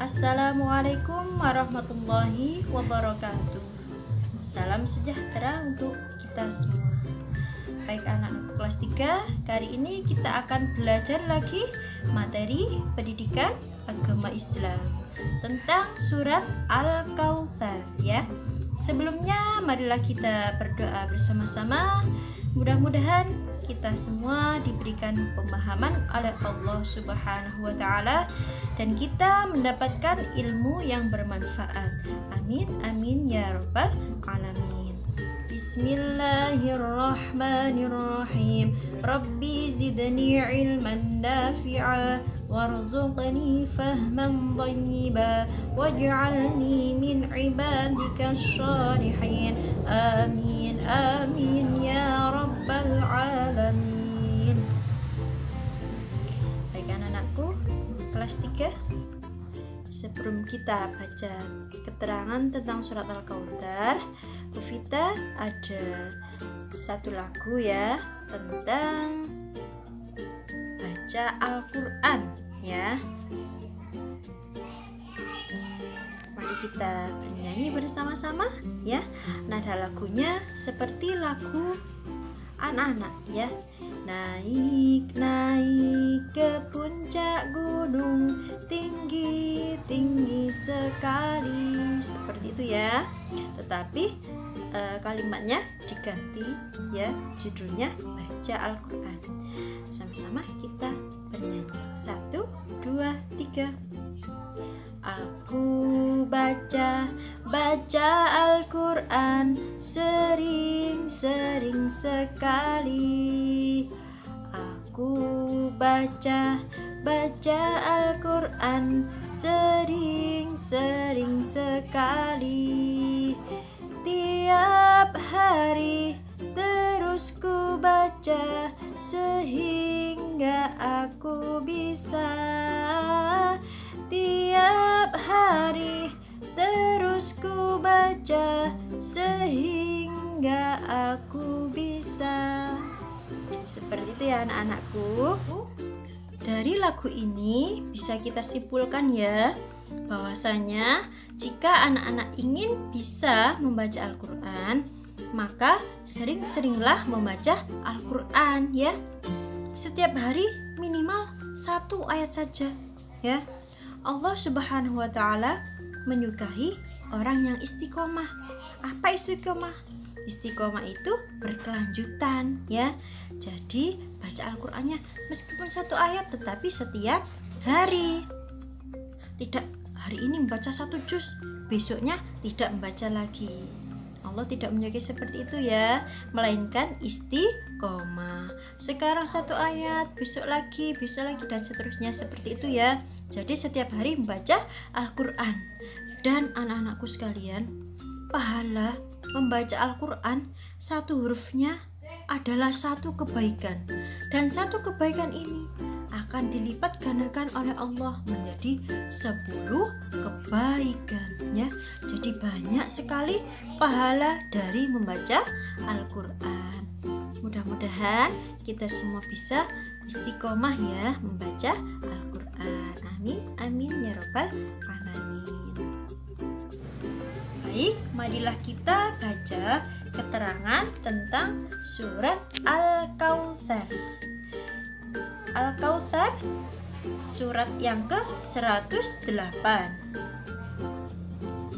Assalamualaikum warahmatullahi wabarakatuh. Salam sejahtera untuk kita semua. Baik anak-anak kelas 3, kali ini kita akan belajar lagi materi pendidikan agama Islam tentang surat Al-Kautsar ya. Sebelumnya marilah kita berdoa bersama-sama. Mudah-mudahan kita semua diberikan pemahaman oleh Allah Subhanahu wa taala dan kita mendapatkan ilmu yang bermanfaat. Amin amin ya rabbal alamin. Bismillahirrahmanirrahim. Rabbi zidni ilman nafi'a warzuqni fahman thayyiba waj'alni min ibadika shalihin. Amin amin ya rabbal alamin. Baik anak-anakku kelas 3, sebelum kita baca keterangan tentang surat Al-Kautsar, Bu Vita ada satu lagu ya tentang baca Al-Quran ya. Mari kita bernyanyi bersama-sama ya. Nada lagunya seperti lagu anak-anak ya. Naik naik ke puncak gunung, tinggi tinggi sekali, seperti itu ya. Tetapi kalimatnya diganti ya, judulnya baca Al-Quran. Sama-sama kita bernyanyi. 1, 2, 3. Aku baca Al-Quran sering sekali. Aku baca Al-Quran sering sekali. Tiap hari terus ku baca sehingga aku bisa. Tiap hari terus ku baca sehingga aku bisa. Seperti itu ya anak-anakku. Dari lagu ini bisa kita simpulkan ya, bahwasanya jika anak-anak ingin bisa membaca Al-Quran, maka sering-seringlah membaca Al-Quran ya. Setiap hari minimal 1 ayat saja ya. Allah Subhanahu wa taala menyukai orang yang istiqomah. Apa istiqomah? Istiqomah itu berkelanjutan ya. Jadi baca Al-Qur'annya meskipun 1 ayat tetapi setiap hari. Tidak hari ini membaca 1 juz, besoknya tidak membaca lagi. Allah tidak menyukai seperti itu ya, melainkan istiqomah. Sekarang 1 ayat, besok lagi dan seterusnya seperti itu ya. Jadi setiap hari membaca Al-Quran. Dan anak-anakku sekalian, pahala membaca Al-Quran 1 hurufnya adalah 1 kebaikan. Dan 1 kebaikan ini akan dilipat gandakan oleh Allah menjadi 10 kebaikan ya. Jadi banyak sekali pahala dari membaca Al-Quran. Mudah-mudahan kita semua bisa istiqomah ya membaca Al-Quran. Amin amin ya rabbal alamin. Baik, marilah kita baca keterangan tentang surat Al-Kautsar. Al-Kautsar surat yang ke-108.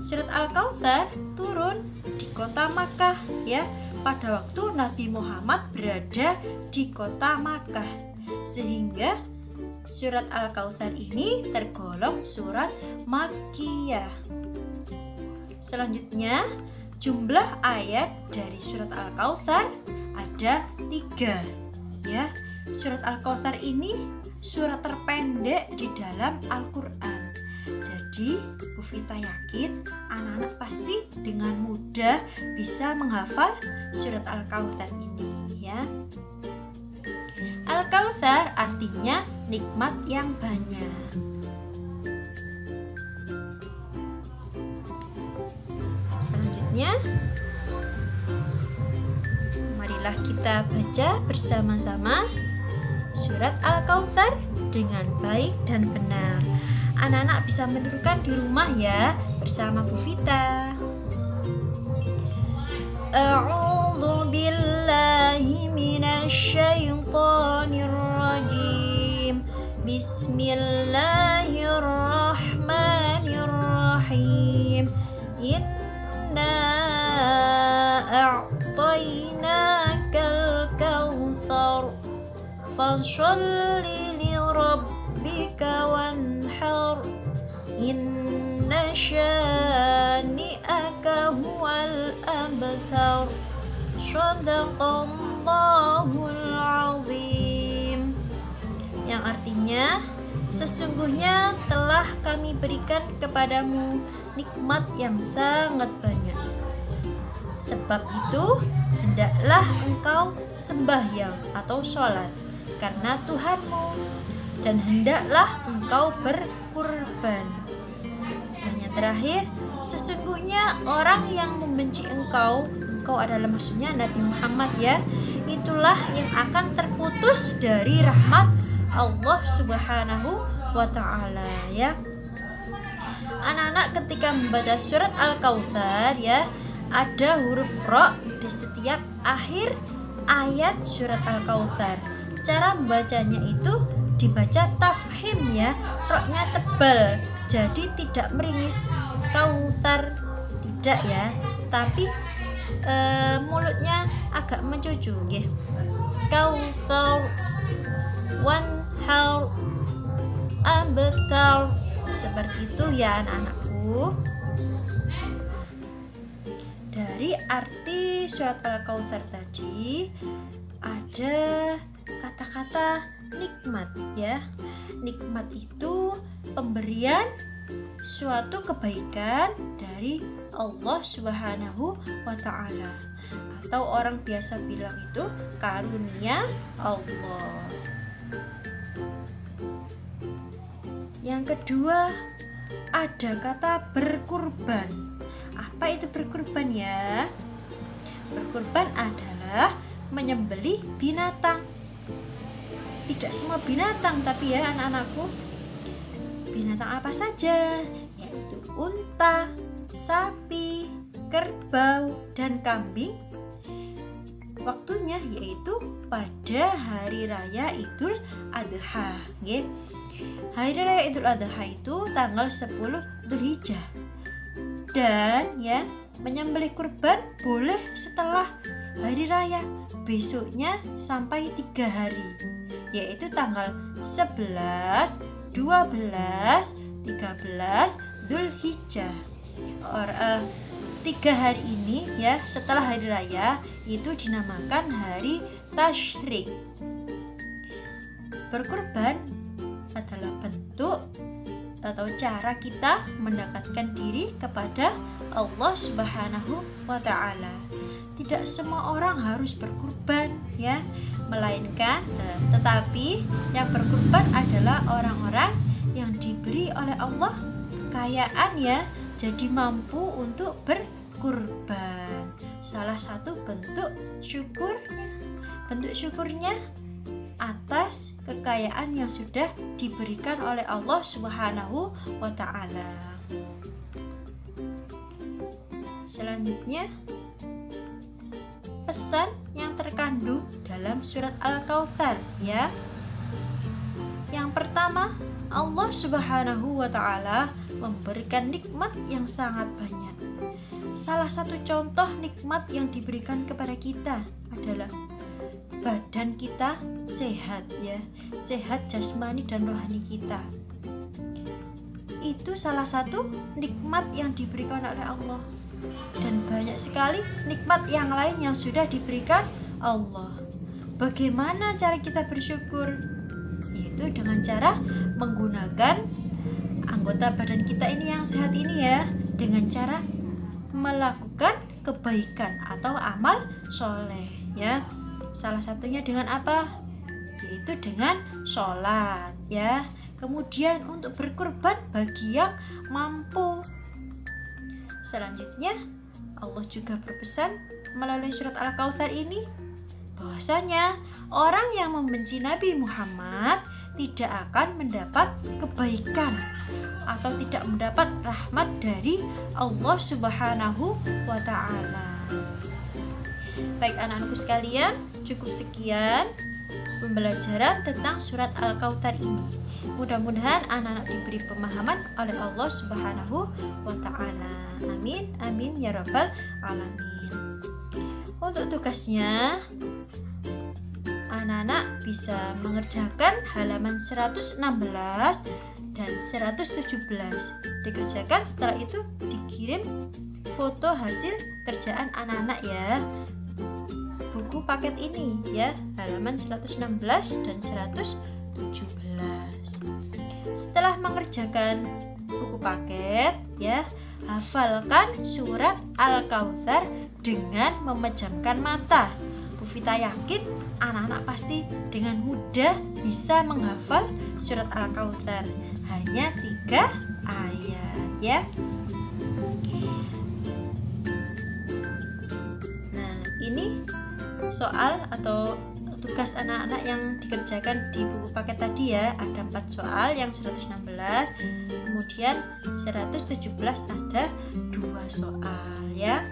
Surat Al-Kautsar turun di kota Makkah ya, pada waktu Nabi Muhammad berada di kota Makkah, sehingga surat Al-Kautsar ini tergolong surat Makkiyah. Selanjutnya, jumlah ayat dari surat Al-Kautsar ada 3 ya. Surat Al-Kautsar ini surat terpendek di dalam Al-Quran. Jadi Bu Vita yakin anak-anak pasti dengan mudah bisa menghafal surat Al-Kautsar ini ya. Al-Kautsar artinya nikmat yang banyak. Selanjutnya, marilah kita baca bersama-sama surat Al-Kautsar dengan baik dan benar. anak-anak bisa menirukan di rumah ya bersama Bu Vita. A'udzu billahi minasyaitonir rajim. Bismillahirrahmanirrahim. Inna a'tainakal kautsar fasholli li rabbika wanhar. Inna syani'aka huwal abtar. Shadaqallahul azim. Yang artinya, sesungguhnya telah kami berikan kepadamu nikmat yang sangat banyak. Sebab itu, hendaklah engkau sembahyang atau sholat karena Tuhanmu, dan hendaklah engkau berkurban. Dan yang terakhir, sesungguhnya orang yang membenci engkau adalah maksudnya Nabi Muhammad ya, itulah yang akan terputus dari rahmat Allah Subhanahu wa ta'ala ya. Anak-anak ketika membaca surat Al-Kautsar ya, ada huruf ro di setiap akhir ayat surat Al-Kautsar. Cara membacanya itu dibaca tafhim ya, roknya tebal, jadi tidak meringis. Kautsar tidak ya, tapi mulutnya agak mencucu nggih. Kautsar, wanhar, abtar. Seperti itu ya anak-anakku. Dari arti surat Al-Kautsar tadi ada kata-kata nikmat ya. Nikmat itu pemberian suatu kebaikan dari Allah Subhanahu wa ta'ala, atau orang biasa bilang itu karunia Allah. Yang kedua, ada kata berkurban. Apa itu berkurban ya? Berkurban adalah menyembelih binatang. Tidak semua binatang tapi ya anak-anakku. Binatang apa saja? Yaitu unta, sapi, kerbau, dan kambing. Waktunya yaitu pada hari raya Idul Adha. Hari raya Idul Adha itu tanggal 10 Dzulhijjah. Dan ya, menyembelih kurban boleh setelah hari raya, besoknya sampai 3 hari, yaitu tanggal 11, 12, 13 Dzulhijjah. 3 hari ini ya setelah hari raya itu dinamakan hari tasyrik. Berkurban adalah bentuk atau cara kita mendekatkan diri kepada Allah Subhanahu wa ta'ala. Tidak semua orang harus berkurban ya, melainkan tetapi yang berkurban adalah orang-orang yang diberi oleh Allah kekayaan ya, jadi mampu untuk berkurban. Salah satu bentuk syukurnya atas kekayaan yang sudah diberikan oleh Allah Subhanahu wa ta'ala. Selanjutnya, pesan yang terkandung dalam surat Al-Kautsar ya. Yang pertama, Allah Subhanahu wa ta'ala memberikan nikmat yang sangat banyak. Salah satu contoh nikmat yang diberikan kepada kita adalah badan kita sehat ya, sehat jasmani dan rohani kita. Itu salah satu nikmat yang diberikan oleh Allah. Dan banyak sekali nikmat yang lain yang sudah diberikan Allah. Bagaimana cara kita bersyukur? Yaitu dengan cara menggunakan anggota badan kita ini yang sehat ini ya, dengan cara melakukan kebaikan atau amal soleh ya. Salah satunya dengan apa? Yaitu dengan sholat ya. Kemudian untuk berkurban bagi yang mampu. Selanjutnya Allah juga berpesan melalui surat Al-Kautsar ini bahwasanya orang yang membenci Nabi Muhammad tidak akan mendapat kebaikan atau tidak mendapat rahmat dari Allah Subhanahu wa Ta'ala. Baik anak-anakku sekalian, cukup sekian pembelajaran tentang surat Al-Kautsar ini. Mudah-mudahan anak-anak diberi pemahaman oleh Allah Subhanahu wa Ta'ala. Amin, amin ya rabbal alamin. Untuk tugasnya, anak-anak bisa mengerjakan halaman 116 dan 117. Dikerjakan, setelah itu dikirim foto hasil kerjaan anak-anak ya. Buku paket ini ya, halaman 116 dan 117. Setelah mengerjakan buku paket ya, hafalkan surat Al-Kautsar dengan memejamkan mata. Bu Vita yakin anak-anak pasti dengan mudah bisa menghafal surat Al-Kautsar. Hanya 3 ayat ya. Nah, ini soal atau tugas anak-anak yang dikerjakan di buku paket tadi ya. Ada 4 soal, yang 116, kemudian 117 ada 2 soal ya.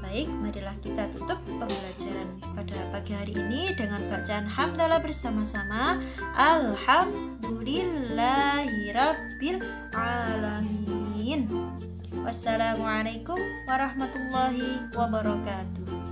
Baik, marilah kita tutup pembelajaran pada pagi hari ini dengan bacaan hamdalah bersama-sama. Alhamdulillahirabbil alamin. Wassalamualaikum warahmatullahi wabarakatuh.